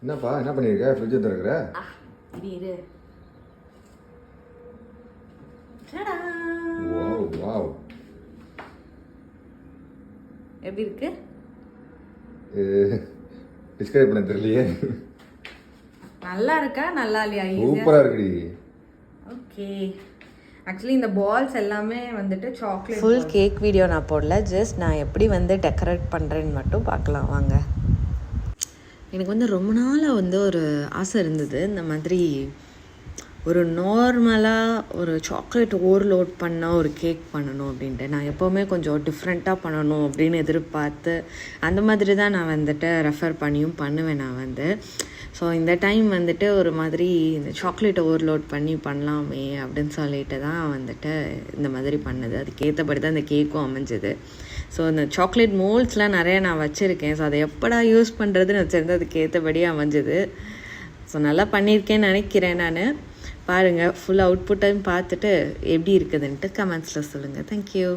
என்னப்பா என்ன பண்ணியிருக்க ஃப்ரிட்ஜ் திறக்கிற? இரு வாவ் வாவ், எப்படி இருக்கு? டிஸ்கிரைப் பண்ண தெரியலையே. நல்லா இருக்கா நல்லா இல்லையா? சூப்பராக இருக்குடி. ஓகே, ஆக்சுவலி இந்த பால்ஸ் எல்லாமே வந்துட்டு சாக்லேட். ஃபுல் கேக் வீடியோ நான் போடல, ஜஸ்ட் நான் எப்படி வந்து டெக்கரேட் பண்ணுறேன்னு மட்டும் பார்க்கலாம் வாங்க. எனக்கு வந்து ரொம்ப நாளாக வந்து ஒரு ஆசை இருந்தது, இந்த மாதிரி ஒரு நார்மலாக ஒரு சாக்லேட் ஓவர்லோட் பண்ண ஒரு கேக் பண்ணணும் அப்படின்ட்டு. நான் எப்போவுமே கொஞ்சம் டிஃப்ரெண்ட்டாக பண்ணணும் அப்படின்னு எதிர்பார்த்து அந்த மாதிரி தான் நான் வந்துட்டு ரெஃபர் பண்ணியும் பண்ணுவேன் நான் வந்து. ஸோ இந்த டைம் வந்துட்டு ஒரு மாதிரி இந்த சாக்லேட் ஓவர்லோட் பண்ணி பண்ணலாமே அப்படின்னு சொல்லிட்டு தான் வந்துட்டு இந்த மாதிரி பண்ணது. அதுக்கேற்றபடி தான் இந்த கேக்கும் அமைஞ்சது. ஸோ இந்த சாக்லேட் மோல்ட்ஸ்லாம் நிறைய நான் வச்சுருக்கேன். ஸோ அதை எப்படா யூஸ் பண்ணுறதுன்னு வச்சுருந்து அதுக்கேற்றபடியே அமைஞ்சது. ஸோ நல்லா பண்ணியிருக்கேன்னு நினைக்கிறேன் நான். பாருங்கள், ஃபுல் அவுட்புட்டையும் பார்த்துட்டு எப்படி இருக்குதுன்ட்டு கமெண்ட்ஸில் சொல்லுங்கள். தேங்க்யூ.